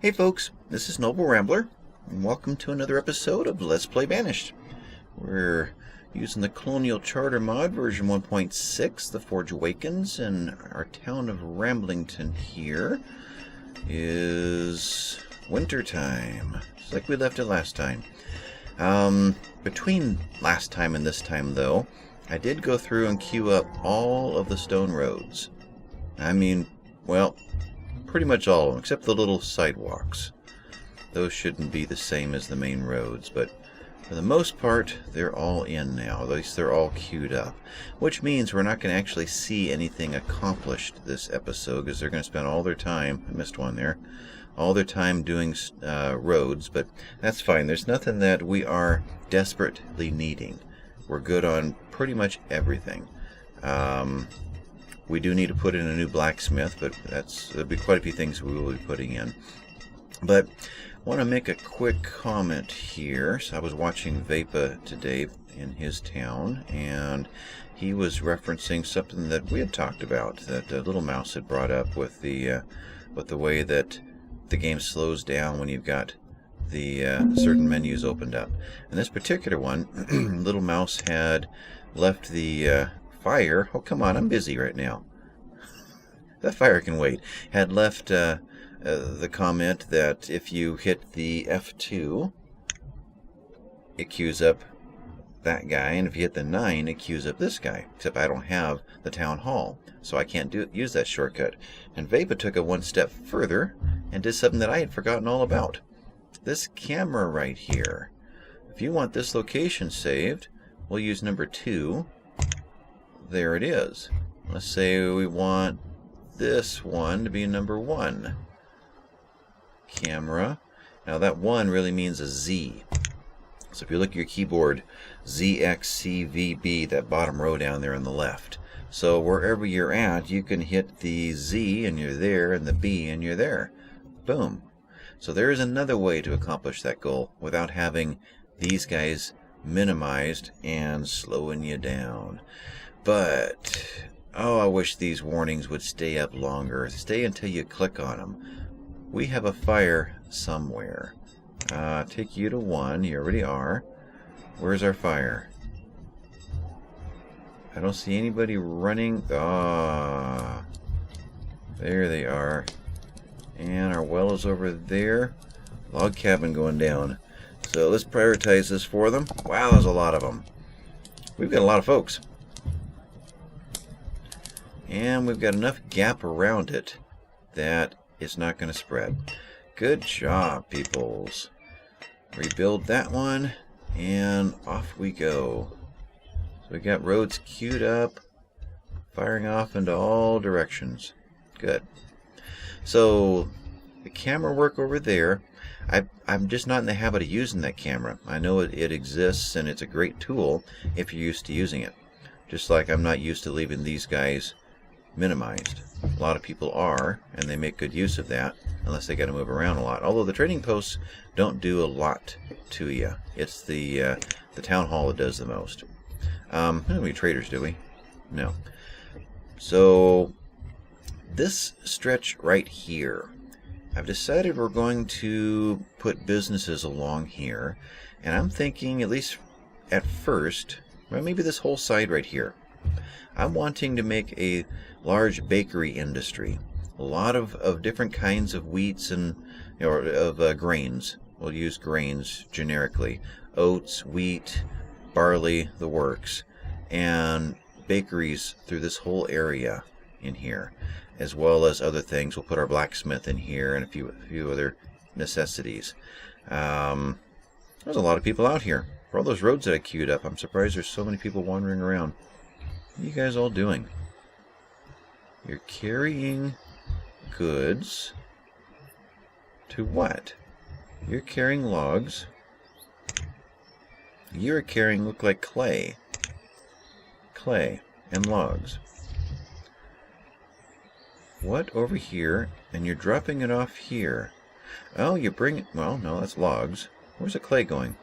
Hey folks, this is Noble Rambler, and welcome to another episode of Let's Play Banished. We're using the Colonial Charter mod version 1.6, the Forge Awakens, and our town of Ramblington here is wintertime, just like we left it last time. Between last time and this time, though, I did go through and queue up all of the stone roads. I mean, well, pretty much all of them, except the little sidewalks. Those shouldn't be the same as the main roads, but for the most part, they're all in now. At least they're all queued up, which means we're not going to actually see anything accomplished this episode, because they're going to spend all their time, I missed one there, all their time doing roads, but that's fine. There's nothing that we are desperately needing. We're good on pretty much everything. We do need to put in a new blacksmith, but there'll be quite a few things we will be putting in. But I want to make a quick comment here. So I was watching Vapa today in his town, and he was referencing something that we had talked about, that Little Mouse had brought up with the way that the game slows down when you've got the certain menus opened up. And this particular one, Little Mouse had left the fire. Oh, come on, I'm busy right now. That fire can wait. Had left the comment that if you hit the F2, it queues up that guy, and if you hit the 9, it queues up this guy. Except I don't have the town hall, so I can't use that shortcut. And Vapa took it one step further and did something that I had forgotten all about. This camera right here. If you want this location saved, we'll use number 2. There it is. Let's say we want this one to be number 1. Camera. Now that 1 really means a Z. So if you look at your keyboard, ZXCVB, that bottom row down there on the left. So wherever you're at, you can hit the Z and you're there, and the B and you're there. Boom. So there is another way to accomplish that goal without having these guys minimized and slowing you down. But, oh, I wish these warnings would stay up longer. Stay until you click on them. We have a fire somewhere. Take you to 1. You already are. Where's our fire? I don't see anybody running. Ah, there they are. And our well is over there. Log cabin going down. So let's prioritize this for them. Wow, there's a lot of them. We've got a lot of folks. And we've got enough gap around it that it's not going to spread. Good job, peoples. Rebuild that one, and off we go. So we got roads queued up, firing off into all directions. Good. So the camera work over there, I'm just not in the habit of using that camera. I know it exists, and it's a great tool if you're used to using it. Just like I'm not used to leaving these guys minimized. A lot of people are, and they make good use of that, unless they got to move around a lot. Although the trading posts don't do a lot to you. It's the town hall that does the most. How many traders do we? No. So this stretch right here, I've decided we're going to put businesses along here, and I'm thinking, at least at first, well, maybe this whole side right here. I'm wanting to make a large bakery industry. A lot of different kinds of wheats and grains. We'll use grains generically. Oats, wheat, barley, the works. And bakeries through this whole area in here. As well as other things. We'll put our blacksmith in here and a few other necessities. There's a lot of people out here. For all those roads that I queued up, I'm surprised there's so many people wandering around. What are you guys all doing? You're carrying goods to what? You're carrying logs. You're carrying, look like clay. Clay and logs. What over here? And you're dropping it off here. Oh, you bring it. Well, no, that's logs. Where's the clay going?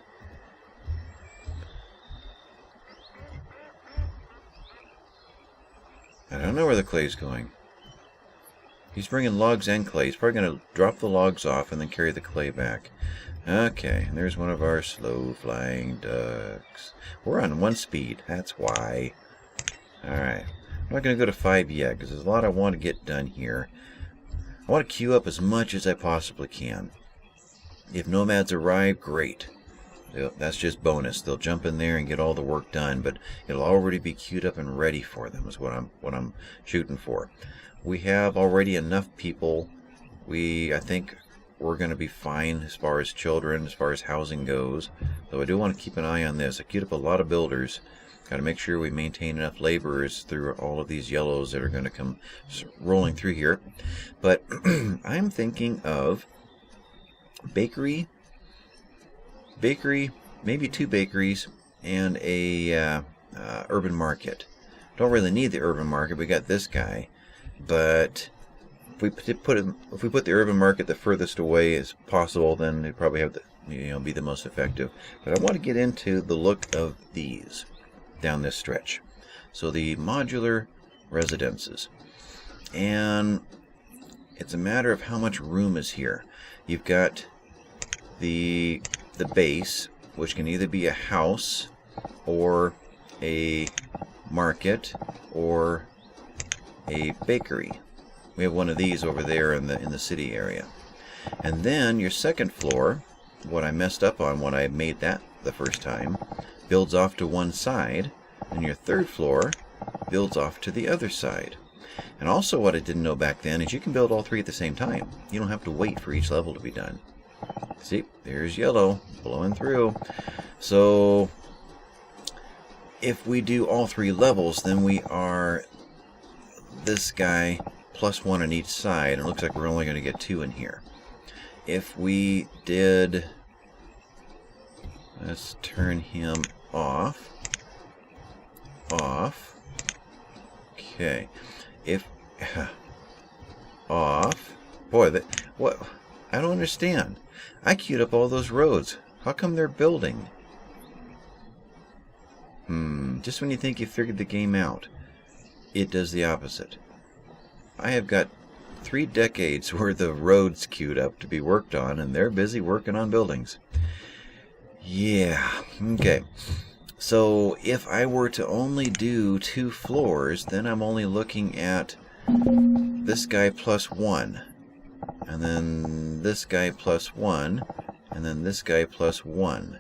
I don't know where the clay's going. He's bringing logs and clay. He's probably going to drop the logs off and then carry the clay back. Okay, and there's one of our slow-flying ducks. We're on 1 speed. That's why. Alright. I'm not going to go to 5 yet, because there's a lot I want to get done here. I want to queue up as much as I possibly can. If nomads arrive, great. That's just bonus. They'll jump in there and get all the work done, but it'll already be queued up and ready for them, is what I'm shooting for. We have already enough people. I think we're going to be fine as far as children, as far as housing goes. Though I do want to keep an eye on this. I queued up a lot of builders. Got to make sure we maintain enough laborers through all of these yellows that are going to come rolling through here. But I'm thinking of bakery, maybe 2 bakeries, and a urban market. Don't really need the urban market. We got this guy, but if we put the urban market the furthest away as possible, then it'd probably have the be the most effective. But I want to get into the look of these down this stretch. So the modular residences, and it's a matter of how much room is here. You've got the base, which can either be a house or a market or a bakery. We have one of these over there in the city area. And then your second floor, what I messed up on when I made that the first time, builds off to one side, and your third floor builds off to the other side. And also what I didn't know back then is you can build all 3 at the same time. You don't have to wait for each level to be done. See, there's yellow blowing through. So if we do all 3 levels, then we are this guy plus 1 on each side. It looks like we're only going to get 2 in here. If we did, let's turn him off. Okay. If off. Boy, what? I don't understand. I queued up all those roads. How come they're building? Just when you think you figured the game out, it does the opposite. I have got 3 decades worth of roads queued up to be worked on, and they're busy working on buildings. Yeah, okay. So if I were to only do 2 floors, then I'm only looking at this guy plus 1, and then this guy plus 1, and then this guy plus 1.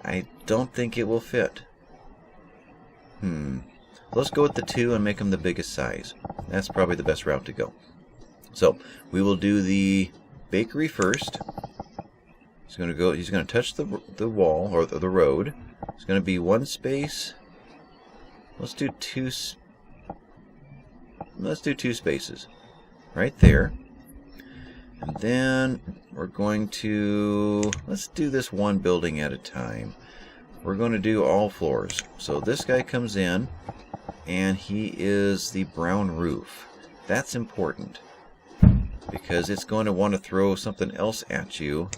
I don't think it will fit. Let's go with the 2 and make them the biggest size. That's probably the best route to go. So we will do the bakery first. He's going to touch the wall or the road. It's going to be 1 space. Let's do 2 spaces right there. And then we're going to, let's do this 1 building at a time. We're going to do all floors. So this guy comes in, and he is the brown roof. That's important, because it's going to want to throw something else at you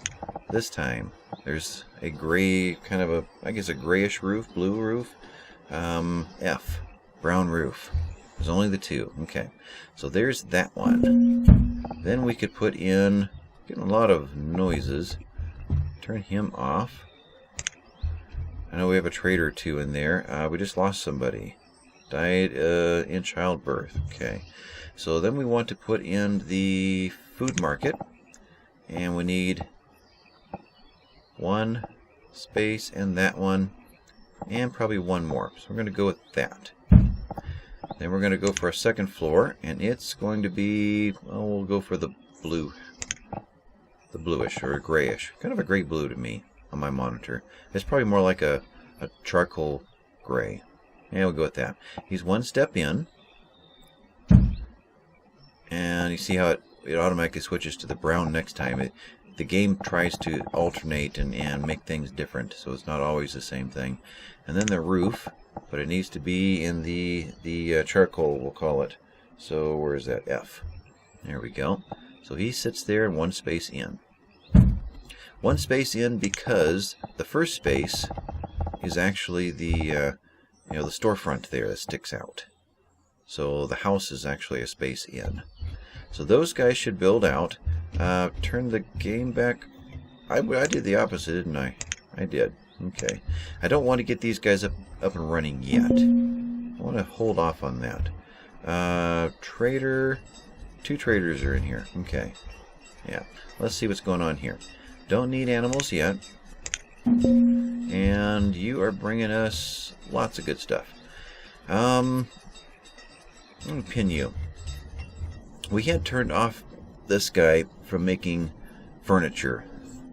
this time. There's a gray, kind of I guess a grayish roof, blue roof. F, brown roof. There's only the 2. Okay, so there's that one. Then we could put in, getting a lot of noises. Turn him off. I know we have a trader or 2 in there. We just lost somebody. Died in childbirth. Okay. So then we want to put in the food market. And we need 1 space and that one. And probably 1 more. So we're going to go with that. Then we're going to go for a second floor. And it's going to be, well, we'll go for the blue. The bluish or a grayish. Kind of a gray blue to me on my monitor. It's probably more like a charcoal gray. Yeah, we'll go with that. He's 1 step in. And you see how it automatically switches to the brown next time. The game tries to alternate and make things different, so it's not always the same thing. And then the roof, but it needs to be in the charcoal, we'll call it. So where is that? F. There we go. So he sits there in 1 space in. 1 space in because the first space is actually the storefront there that sticks out. So the house is actually a space in. So those guys should build out. Turn the game back. I did the opposite, didn't I? I did. Okay. I don't want to get these guys up and running yet. I want to hold off on that. Trader. 2 traders are in here. Okay. Yeah. Let's see what's going on here. Don't need animals yet. And you are bringing us lots of good stuff. Let me pin you. We had turned off this guy from making furniture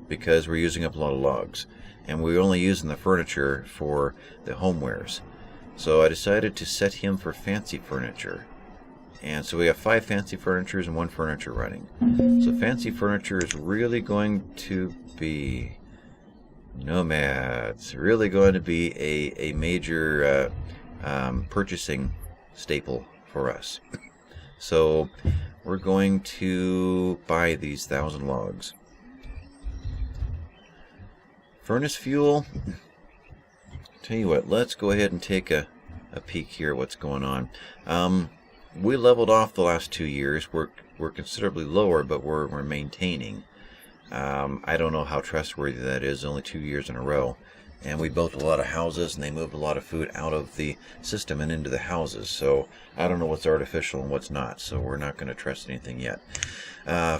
because we're using up a lot of logs. And we're only using the furniture for the homewares. So I decided to set him for fancy furniture. And so we have 5 fancy furnitures and 1 furniture running. So fancy furniture is really going to be nomads. Really going to be a major purchasing staple for us. So we're going to buy these 1,000 logs. Furnace fuel. Tell you what, let's go ahead and take a peek here what's going on. We leveled off the last 2 years. We're considerably lower, but we're maintaining. I don't know how trustworthy that is, only 2 years in a row. And we built a lot of houses, and they moved a lot of food out of the system and into the houses. So I don't know what's artificial and what's not, so we're not going to trust anything yet.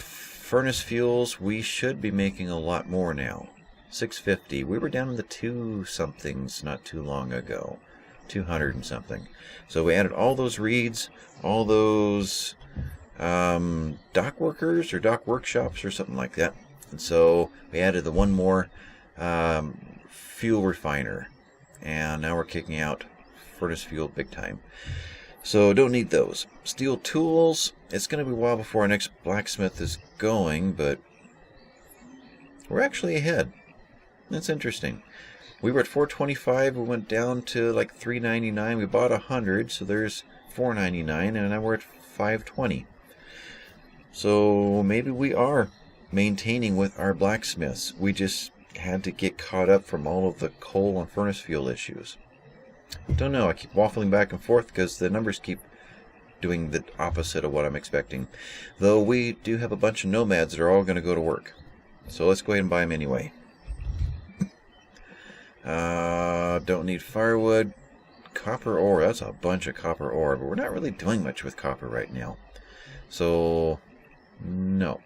Furnace fuels, we should be making a lot more now. 650. We were down in the 2-somethings not too long ago. 200 and something. So we added all those reeds, all those dock workers or dock workshops or something like that. And so we added the 1 more fuel refiner. And now we're kicking out furnace fuel big time. So don't need those. Steel tools. It's going to be a while before our next blacksmith is going, but we're actually ahead. That's interesting. We were at 425. We went down to like 399. We bought 100, so there's 499, and now we're at 520. So maybe we are maintaining with our blacksmiths. We just had to get caught up from all of the coal and furnace fuel issues. Don't know. I keep waffling back and forth because the numbers keep doing the opposite of what I'm expecting. Though we do have a bunch of nomads that are all going to go to work. So let's go ahead and buy them anyway. Don't need firewood. Copper ore. That's a bunch of copper ore, but we're not really doing much with copper right now. So, no.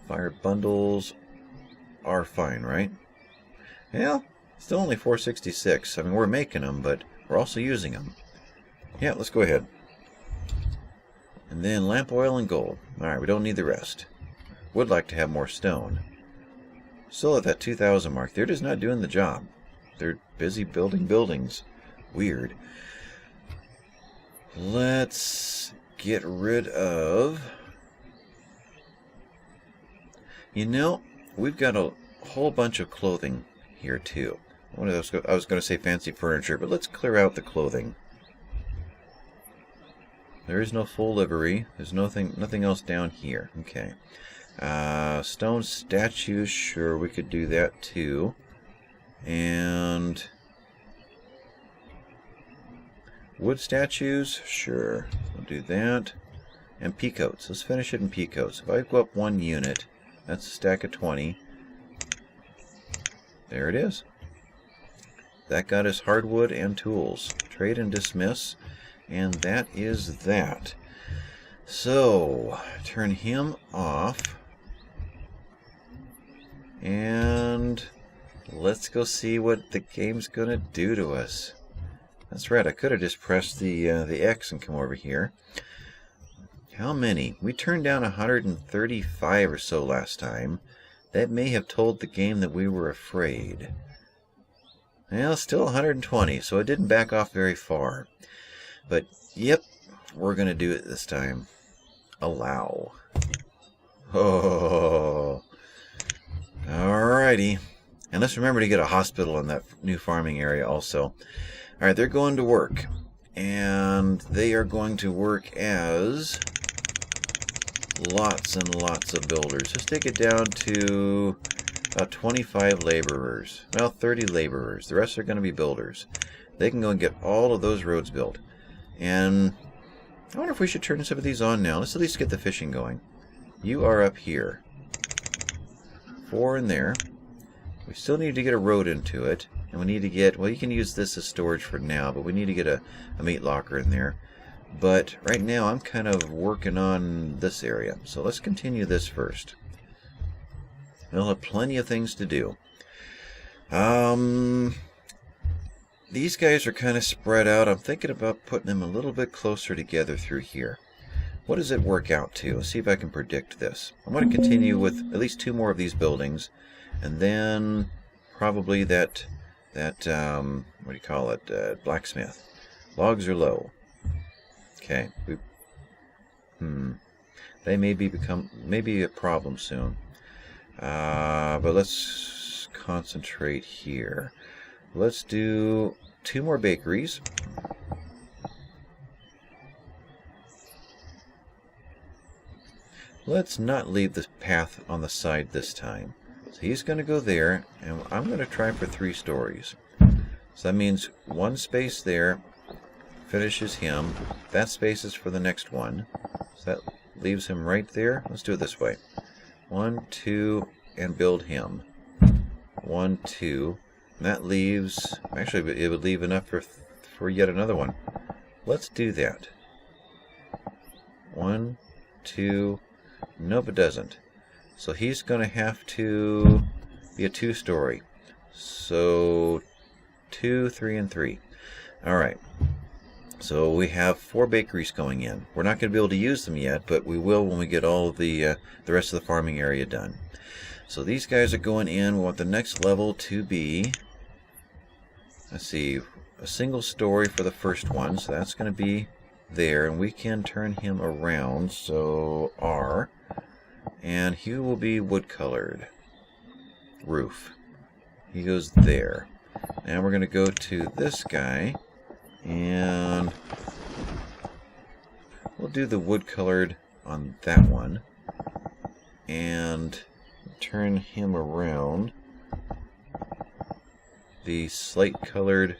Fire bundles are fine, right? Yeah, still only 466. I mean, we're making them, but we're also using them. Yeah, let's go ahead. And then lamp oil and gold. Alright, we don't need the rest. Would like to have more stone. Still at that 2,000 mark. They're just not doing the job. They're busy building buildings. Weird. Let's get rid of... You know, we've got a whole bunch of clothing here too. I was going to say fancy furniture, but let's clear out the clothing. There is no full livery. There's nothing else down here. Okay. Stone statues, sure, we could do that too. And wood statues, sure, we'll do that. And peacoats, let's finish it in peacoats. If I go up 1 unit, that's a stack of 20. There it is. That got us hardwood and tools. Trade and dismiss, and that is that. So, turn him off. And let's go see what the game's gonna do to us. That's right, I could have just pressed the X and come over here. How many? We turned down 135 or so last time. That may have told the game that we were afraid. Well, still 120, so it didn't back off very far. But, yep, we're gonna do it this time. Allow. Oh. Alrighty. And let's remember to get a hospital in that new farming area also. Alright, they're going to work. And they are going to work as lots and lots of builders. Let's take it down to about 25 laborers. Well, 30 laborers. The rest are going to be builders. They can go and get all of those roads built. And I wonder if we should turn some of these on now. Let's at least get the fishing going. You are up here. 4 in there. We still need to get a road into it. And we need to get, well, you can use this as storage for now, but we need to get a meat locker in there. But right now I'm kind of working on this area. So let's continue this first. We'll have plenty of things to do. These guys are kind of spread out. I'm thinking about putting them a little bit closer together through here. What does it work out to? Let's see if I can predict this. I'm going to continue with at least 2 more of these buildings, and then probably that what do you call it? Blacksmith. Logs are low. Okay. They may be a problem soon. But let's concentrate here. Let's do 2 more bakeries. Let's not leave the path on the side this time. So he's going to go there, and I'm going to try for 3 stories. So that means 1 space there finishes him. That space is for the next one. So that leaves him right there. Let's do it this way. 1, 2, and build him. 1, 2. And that leaves, actually it would leave enough for yet another one. Let's do that. 1, 2, nope it doesn't. So he's going to have to be a 2-story. So 2, 3, and 3. Alright. So we have 4 bakeries going in. We're not going to be able to use them yet, but we will when we get all of the rest of the farming area done. So these guys are going in. We want the next level to be, let's see, a single story for the first one. So that's going to be there, and we can turn him around. So R, and he will be wood colored. Roof. He goes there. Now we're going to go to this guy, and we'll do the wood colored on that one, and turn him around. The slate colored,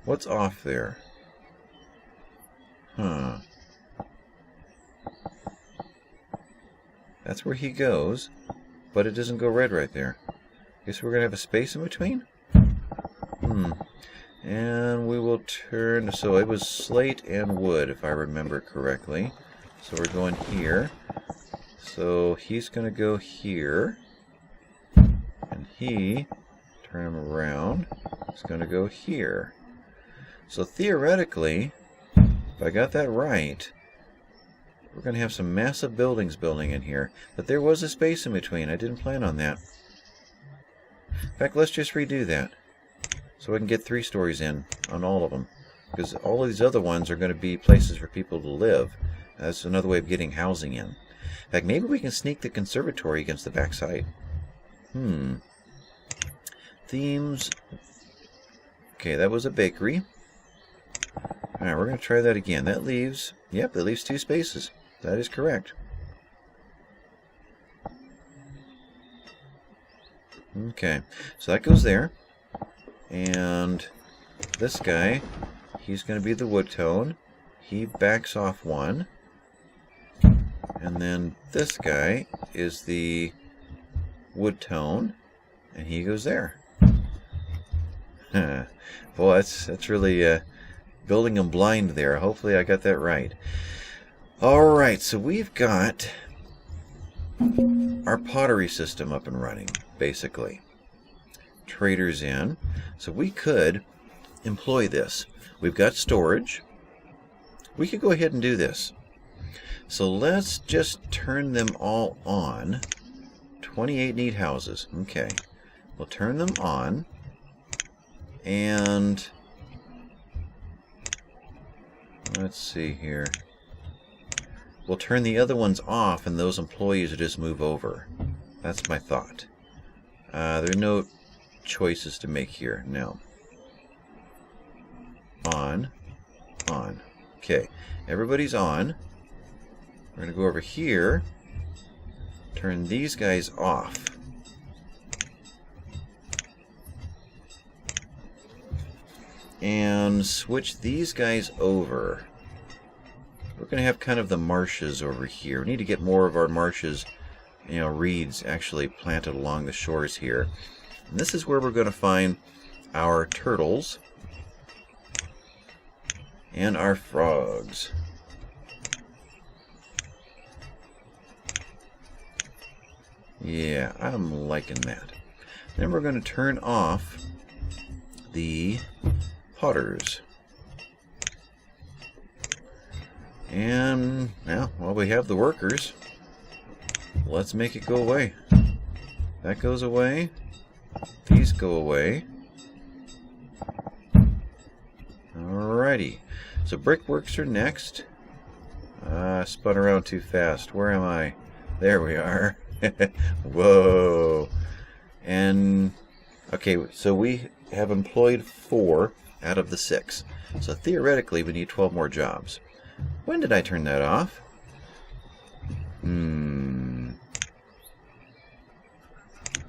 what's off there? That's where he goes, but it doesn't go red right there. Guess we're gonna have a space in between. And we will turn, so it was slate and wood if I remember correctly. So we're going here. So he's going to go here, and he, turn him around, is going to go here. So theoretically, if I got that right, we're going to have some massive buildings building in here. But there was a space in between. I didn't plan on that. In fact, let's just redo that, so I can get 3 stories in on all of them. Because all of these other ones are going to be places for people to live. That's another way of getting housing in. In fact, maybe we can sneak the conservatory against the backside. Themes. Okay, that was a bakery. Alright, we're going to try that again. That leaves, yep, that leaves 2 spaces. That is correct. Okay, so that goes there. And this guy, he's going to be the wood tone. He backs off 1. And then this guy is the wood tone, and he goes there. Boy, that's really building them blind there. Hopefully I got that right. Alright, so we've got our pottery system up and running, basically. Traders in. So we could employ this. We've got storage. We could go ahead and do this. So let's just turn them all on. 28 need houses. Okay. We'll turn them on. And let's see here. We'll turn the other ones off, and those employees will just move over. That's my thought. There are no choices to make here. No. On. On. Okay. Everybody's on. We're going to go over here, turn these guys off. and switch these guys over. We're going to have kind of the marshes over here. We need to get more of our marshes, reeds actually planted along the shores here. And this is where we're going to find our turtles and our frogs. Yeah, I'm liking that. Then we're going to turn off the potters. And now, while we have the workers, let's make it go away. That goes away. These go away. Alrighty. So brickworks are next. Spun around too fast. Where am I? There we are. Whoa. And okay, so we have employed 4 out of the 6. So theoretically we need 12 more jobs. When did I turn that off?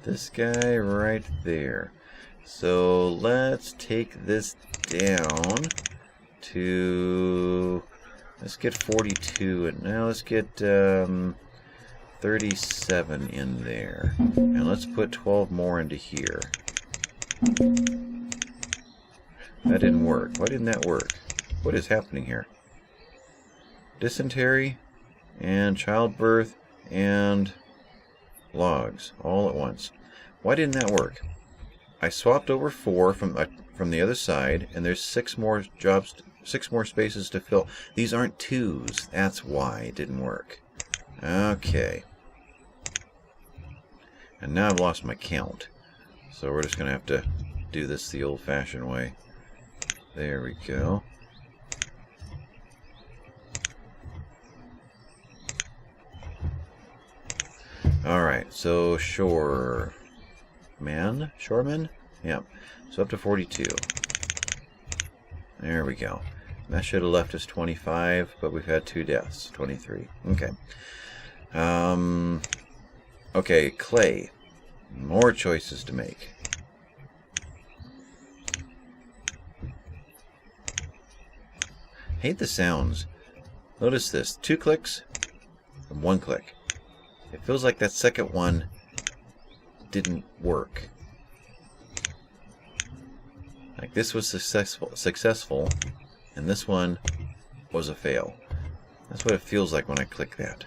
This guy right there. So let's take this down to, let's get 42, and now let's get 37 in there. And let's put 12 more into here. That didn't work. Why didn't that work? What is happening here? Dysentery and childbirth and logs all at once. Why didn't that work? I swapped over 4 from the other side, and there's 6 more jobs, 6 more spaces to fill. These aren't 2s. That's why it didn't work. Okay. And now I've lost my count. So we're just going to have to do this the old-fashioned way. There we go. Alright, so shoremen? Yep. So up to 42. There we go. That should have left us 25, but we've had 2 deaths. 23. Okay. Okay, clay. More choices to make. Hate the sounds. Notice this. 2 clicks and 1 click. It feels like that second one didn't work. Like this was successful, and this one was a fail. That's what it feels like when I click that.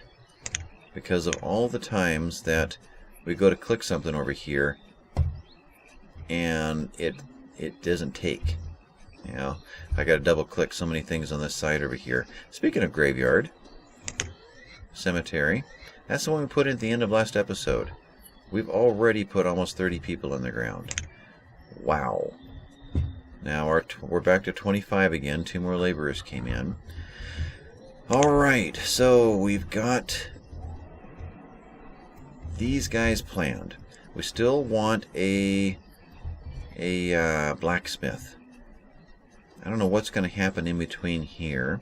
Because of all the times that we go to click something over here, and it doesn't take. I got to double click so many things on this side over here. Speaking of graveyard, cemetery. That's the one we put in at the end of last episode. We've already put almost 30 people in the ground. Wow. Now we're back to 25 again. 2 more laborers came in. Alright, so we've got these guys planned. We still want a blacksmith. I don't know what's going to happen in between here.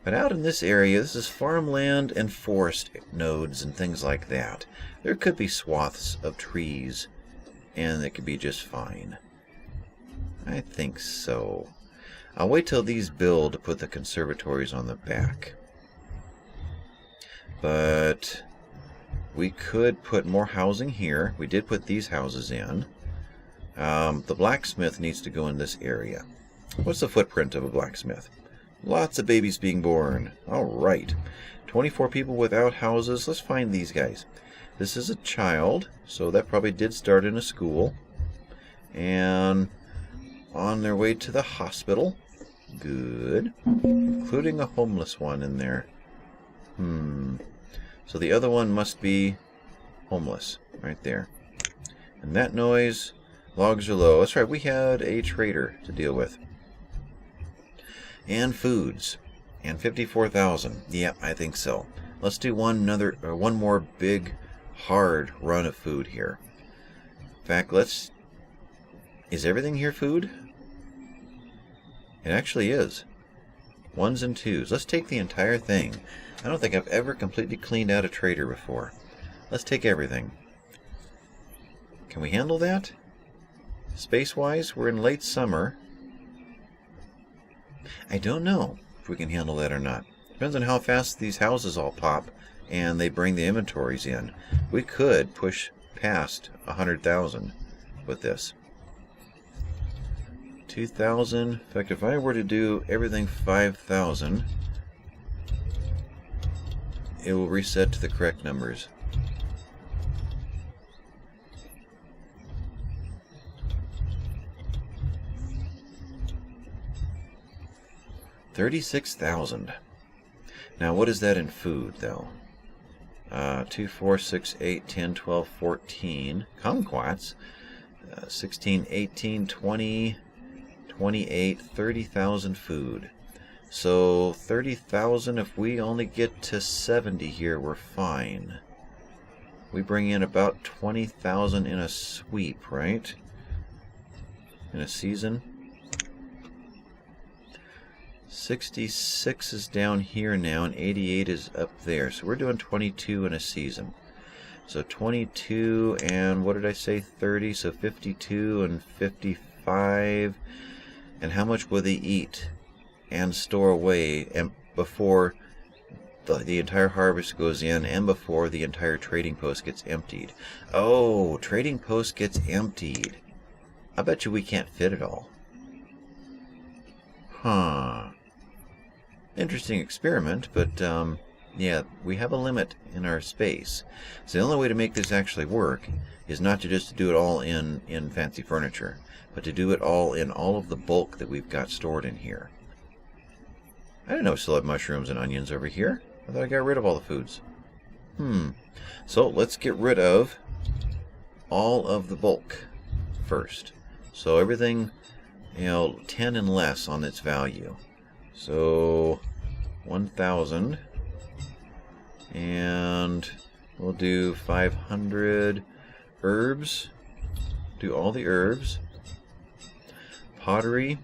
But out in this area, this is farmland and forest nodes and things like that. There could be swaths of trees, and it could be just fine. I think so. I'll wait till these build to put the conservatories on the back. But we could put more housing here. We did put these houses in. The blacksmith needs to go in this area. What's the footprint of a blacksmith? Lots of babies being born. Alright. 24 people without houses. Let's find these guys. This is a child, so that probably did start in a school. And on their way to the hospital. Good. Including a homeless one in there. So the other one must be homeless. Right there. And that noise, logs are low. That's right, we had a trader to deal with. And foods. And 54,000. Yep, I think so. Let's do one more big, hard run of food here. In fact, is everything here food? It actually is. 1s and 2s. Let's take the entire thing. I don't think I've ever completely cleaned out a trader before. Let's take everything. Can we handle that? Space-wise, we're in late summer. I don't know if we can handle that or not. Depends on how fast these houses all pop and they bring the inventories in. We could push past 100,000 with this. 2,000. In fact, if I were to do everything 5,000, it will reset to the correct numbers. $36,000. Now, what is that in food, though? 2, 4, 6, 8, 10, 12, 14 kumquats. 16, 18, 20, 28, 30,000 food. So 30,000, if we only get to 70 here, we're fine. We bring in about 20,000 in a sweep, right? In a season. 66 is down here now, and 88 is up there. So we're doing 22 in a season. So 22 and what did I say? 30. So 52 and 55. And how much will they eat and store away and before the entire harvest goes in and before the entire trading post gets emptied? Oh, trading post gets emptied. I bet you we can't fit it all. Huh. Interesting experiment, but yeah, we have a limit in our space. So the only way to make this actually work is not to just do it all in fancy furniture, but to do it all in all of the bulk that we've got stored in here. I didn't know we still have mushrooms and onions over here. I thought I got rid of all the foods. So let's get rid of all of the bulk first. So everything, 10 and less on its value. So 1,000, and we'll do 500 herbs. Do all the herbs. Pottery,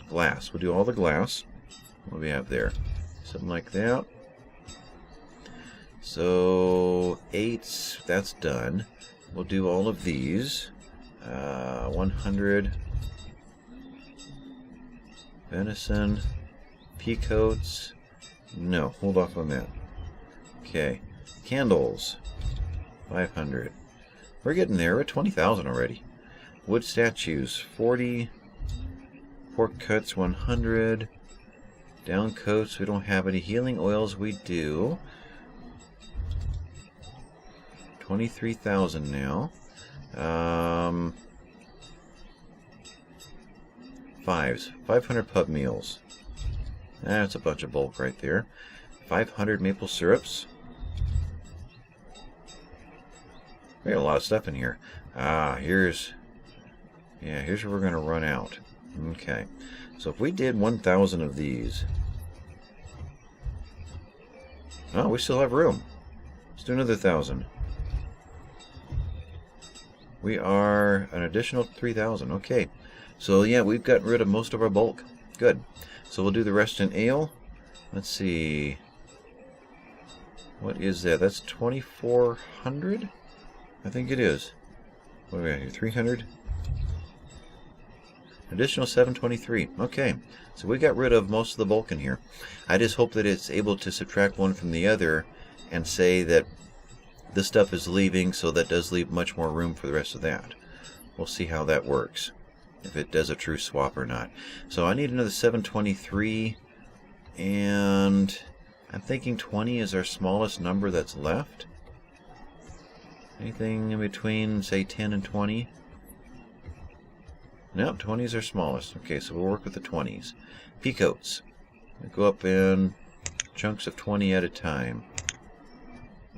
glass. We'll do all the glass. What do we have there? Something like that. So 8, that's done. We'll do all of these. 100 venison, peacoats. No, hold off on that. Okay, candles, 500. We're getting there. We're at 20,000 already. Wood statues, 40. Pork cuts, 100. Down coats, we don't have any. Healing oils, we do. 23,000 now. Fives, 500 pub meals. That's a bunch of bulk right there. 500 maple syrups. We got a lot of stuff in here. Here's where we're going to run out. Okay, so if we did 1,000 of these, oh, we still have room. Let's do another 1,000. We are an additional 3,000. Okay, so yeah, we've gotten rid of most of our bulk. Good. So we'll do the rest in ale. Let's see. What is that? That's 2,400? I think it is. What do we got here? 300? Additional 723. Okay, so we got rid of most of the bulk in here. I just hope that it's able to subtract one from the other and say that this stuff is leaving, so that does leave much more room for the rest of that. We'll see how that works, if it does a true swap or not. So I need another 723, and I'm thinking 20 is our smallest number that's left. Anything in between, say, 10 and 20? No, 20 is our smallest. Okay, so we'll work with the 20s. Peacoats. We'll go up in chunks of 20 at a time.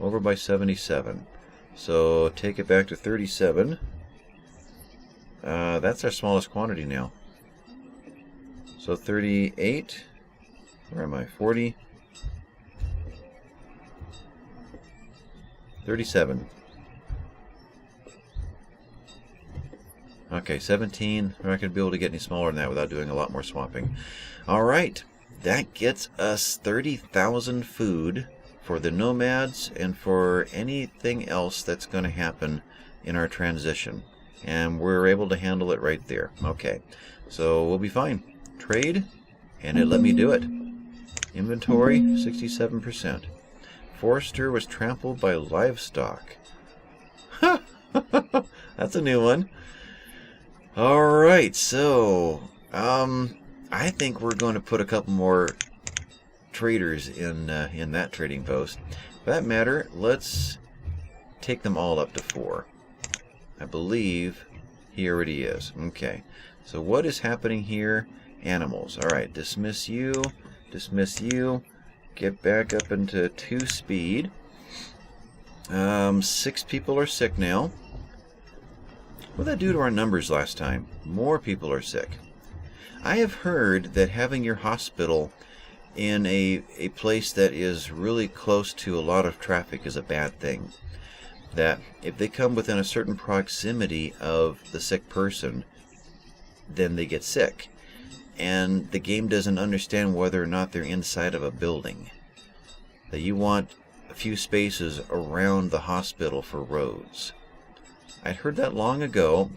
Over by 77. So take it back to 37. That's our smallest quantity now. So 38. Where am I? 40. 37. Okay, 17. We're not going to be able to get any smaller than that without doing a lot more swapping. Alright, that gets us 30,000 food for the nomads and for anything else that's going to happen in our transition. And we're able to handle it right there. Okay, so we'll be fine. Trade. And it let me do it. Inventory, 67%. Forester was trampled by livestock. That's a new one. Alright, so I think we're going to put a couple more traders in that trading post. For that matter, let's take them all up to 4. I believe he already is. Okay, so what is happening here? Animals. Alright, dismiss you, get back up into 2 speed. 6 people are sick now. What did that do to our numbers last time? More people are sick. I have heard that having your hospital in a place that is really close to a lot of traffic is a bad thing. That if they come within a certain proximity of the sick person, then they get sick. And the game doesn't understand whether or not they're inside of a building. That you want a few spaces around the hospital for roads. I'd heard that long ago.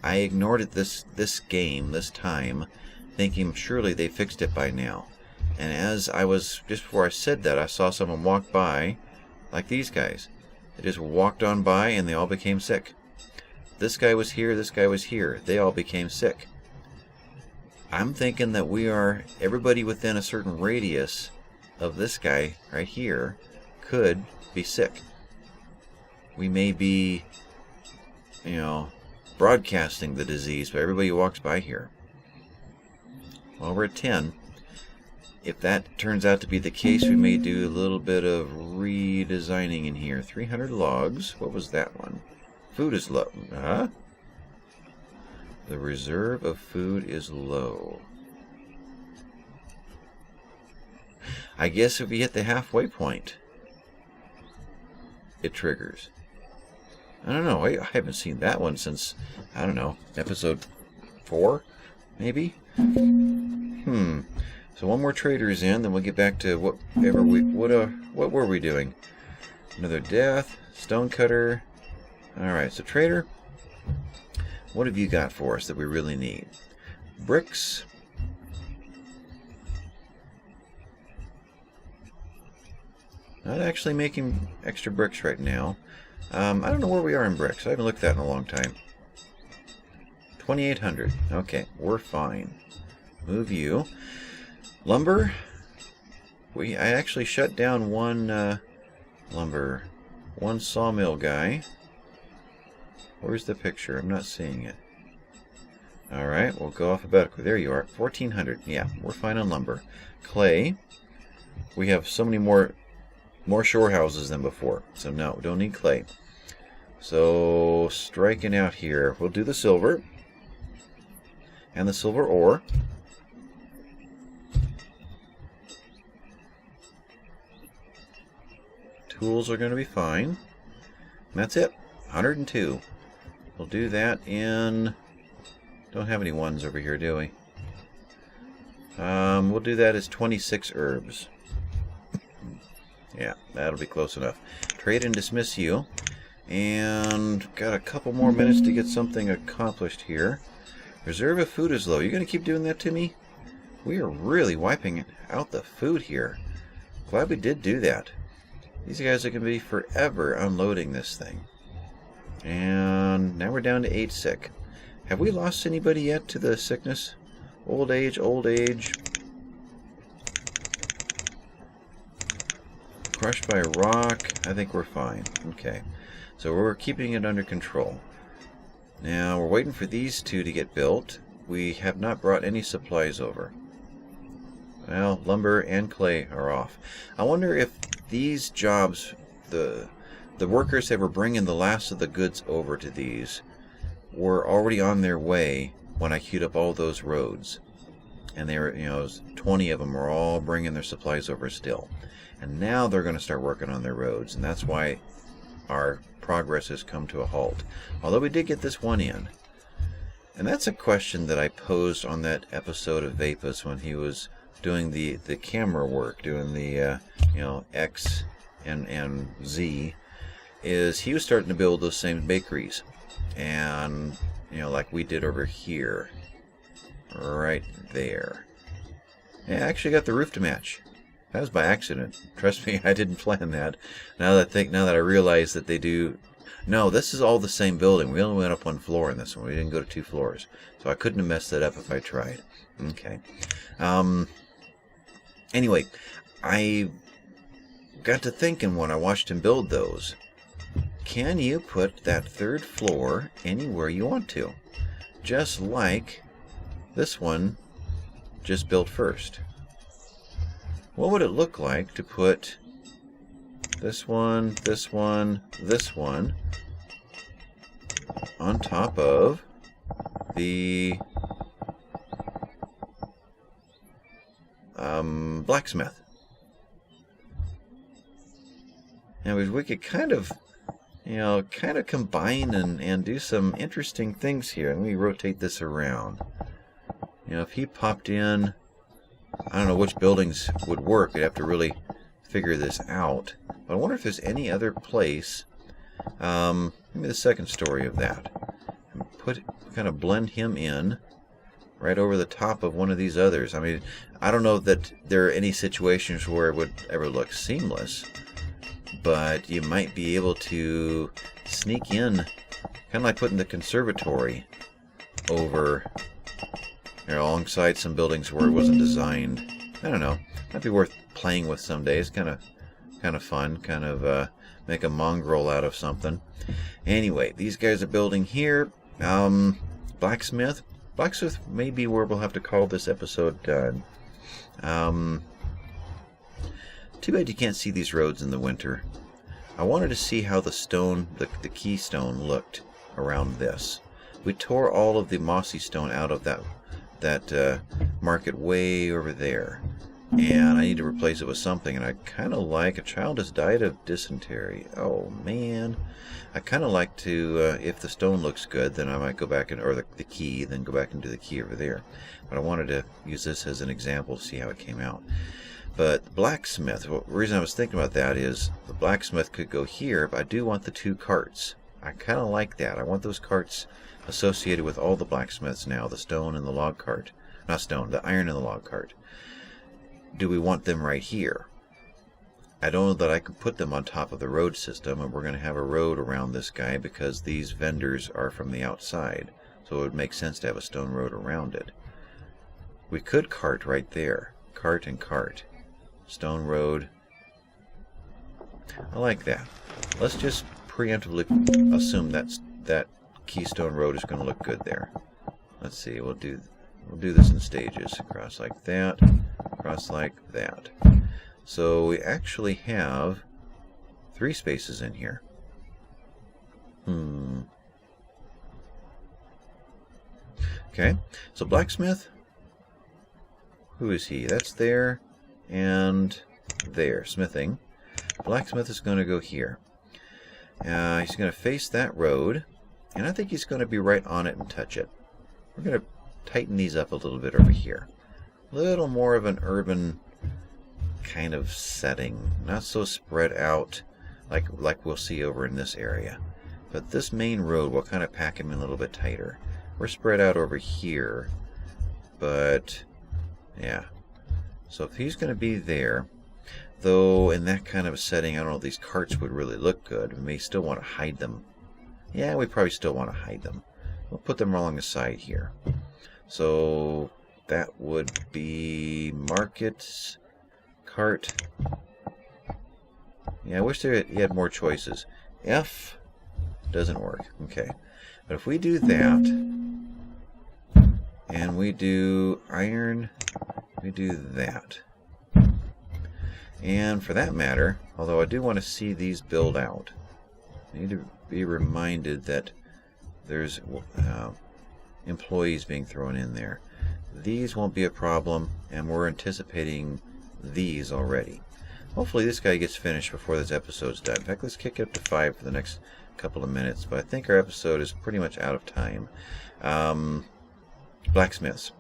I ignored it this time, thinking surely they fixed it by now. And as I was, just before I said that, I saw someone walk by, like these guys. They just walked on by and they all became sick. This guy was here, this guy was here. They all became sick. I'm thinking that we are, everybody within a certain radius of this guy right here could be sick. We may be, broadcasting the disease, but everybody who walks by here. Well, we're at 10. If that turns out to be the case, we may do a little bit of redesigning in here. 300 logs. What was that one? Food is low. Huh? The reserve of food is low. I guess if we hit the halfway point, it triggers. I don't know. I haven't seen that one since, I don't know, episode 4, maybe? So one more trader is in, then we'll get back to what were we doing? Another death, stonecutter. Alright, so trader, what have you got for us that we really need? Bricks. Not actually making extra bricks right now. I don't know where we are in bricks. I haven't looked at that in a long time. 2,800. Okay, we're fine. Move you. Lumber. I actually shut down one one sawmill guy. Where's the picture? I'm not seeing it. Alright, we'll go alphabetically. There you are. 1,400. Yeah, we're fine on lumber. Clay. We have so many more shore houses than before. So no, we don't need clay. So striking out here. We'll do the silver. And the silver ore. Tools are going to be fine. And that's it. 102. We'll do that in... Don't have any ones over here, do we? We'll do that as 26 herbs. Yeah, that'll be close enough. Trade and dismiss you. And got a couple more minutes to get something accomplished here. Reserve of food is low. You're going to keep doing that to me? We are really wiping out the food here. Glad we did do that. These guys are going to be forever unloading this thing. And now we're down to 8 sick. Have we lost anybody yet to the sickness? Old age, old age. Crushed by a rock. I think we're fine. Okay. So we're keeping it under control. Now we're waiting for these two to get built. We have not brought any supplies over. Well, lumber and clay are off. I wonder if these jobs, the workers that were bringing the last of the goods over to these, were already on their way when I queued up all those roads. And they were, 20 of them were all bringing their supplies over still. And now they're going to start working on their roads, and that's why our progress has come to a halt. Although we did get this one in. And that's a question that I posed on that episode of Vapus when he was doing the camera work, doing the X and Z, is he was starting to build those same bakeries. And, like we did over here. Right there. Yeah, I actually got the roof to match. That was by accident. Trust me, I didn't plan that. Now that I realize that they do. No, this is all the same building. We only went up one floor in this one. We didn't go to 2 floors, so I couldn't have messed that up if I tried. Okay. Anyway, I got to thinking when I watched him build those. Can you put that 3rd floor anywhere you want to? Just like this one just built first. What would it look like to put this one, this one, this one on top of the blacksmith? Now we could kind of combine and do some interesting things here. Let me rotate this around. If he popped in, I don't know which buildings would work. We'd have to really figure this out. But I wonder if there's any other place. Maybe the 2nd story of that. And kind of blend him in right over the top of one of these others. I mean, I don't know that there are any situations where it would ever look seamless, but you might be able to sneak in, kind of like putting the conservatory over alongside some buildings where it wasn't designed. I don't know. Might be worth playing with some days. Kind of fun. Kind of make a mongrel out of something. Anyway, these guys are building here. Blacksmith. Blacksmith may be where we'll have to call this episode done. Too bad you can't see these roads in the winter. I wanted to see how the stone, the keystone, looked around this. We tore all of the mossy stone out of that market way over there, and I need to replace it with something. And I kind of like, a child has died of dysentery. Oh man, I kind of like to, if the stone looks good, then I might go back or the key, then go back and do the key over there. But I wanted to use this as an example to see how it came out. But the blacksmith, the reason I was thinking about that is the blacksmith could go here, but I do want the 2 carts. I kind of like that. I want those carts associated with all the blacksmiths now, the stone and the log cart. Not stone, the iron and the log cart. Do we want them right here? I don't know that I can put them on top of the road system, and we're going to have a road around this guy because these vendors are from the outside, so it would make sense to have a stone road around it. We could cart right there. Cart and cart. Stone road. I like that. Let's just preemptively assume that Keystone Road is going to look good there. Let's see. We'll do this in stages. Across like that. Across like that. So we actually have 3 spaces in here. Okay. So blacksmith. Who is he? That's there. And there, smithing. Blacksmith is going to go here. He's going to face that road, and I think he's going to be right on it and touch it. We're going to tighten these up a little bit over here. A little more of an urban kind of setting, not so spread out like we'll see over in this area. But this main road will kind of pack him in a little bit tighter. We're spread out over here, but yeah. So if he's going to be there, though in that kind of a setting, I don't know if these carts would really look good. We may still want to hide them. Yeah, we probably still want to hide them. We'll put them along the side here. So that would be market, cart. Yeah, I wish he had more choices. F doesn't work. Okay. But if we do that, and we do iron, we do that. And for that matter, although I do want to see these build out, I need to be reminded that there's employees being thrown in there. These won't be a problem, and we're anticipating these already. Hopefully this guy gets finished before this episode's done. In fact, let's kick it up to 5 for the next couple of minutes, but I think our episode is pretty much out of time. Blacksmiths.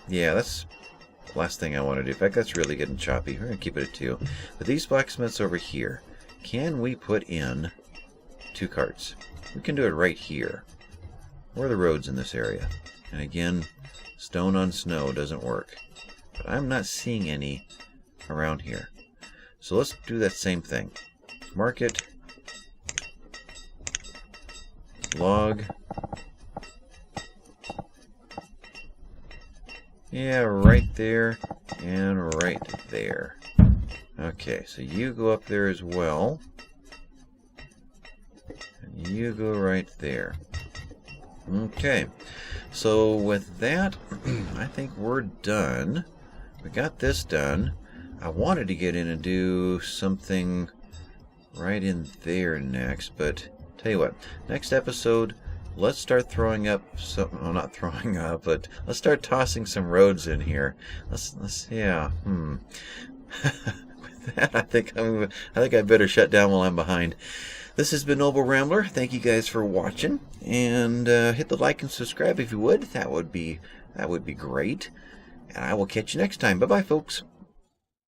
Yeah, that's the last thing I want to do. In fact, that's really getting choppy. We're going to keep it at 2. But these blacksmiths over here, can we put in 2 carts? We can do it right here. Where are the roads in this area? And again, stone on snow doesn't work. but I'm not seeing any around here. So let's do that same thing. Market, log. Yeah, right there and right there. Okay, so you go up there as well. And you go right there. Okay, so with that, I think we're done. We got this done. I wanted to get in and do something right in there next, but tell you what, next episode, let's start throwing up some, well, not throwing up, but let's start tossing some roads in here. Yeah, With that, I think I better shut down while I'm behind. This has been Noble Rambler. Thank you guys for watching, and hit the like and subscribe if you would. That would be great. And I will catch you next time. Bye bye, folks.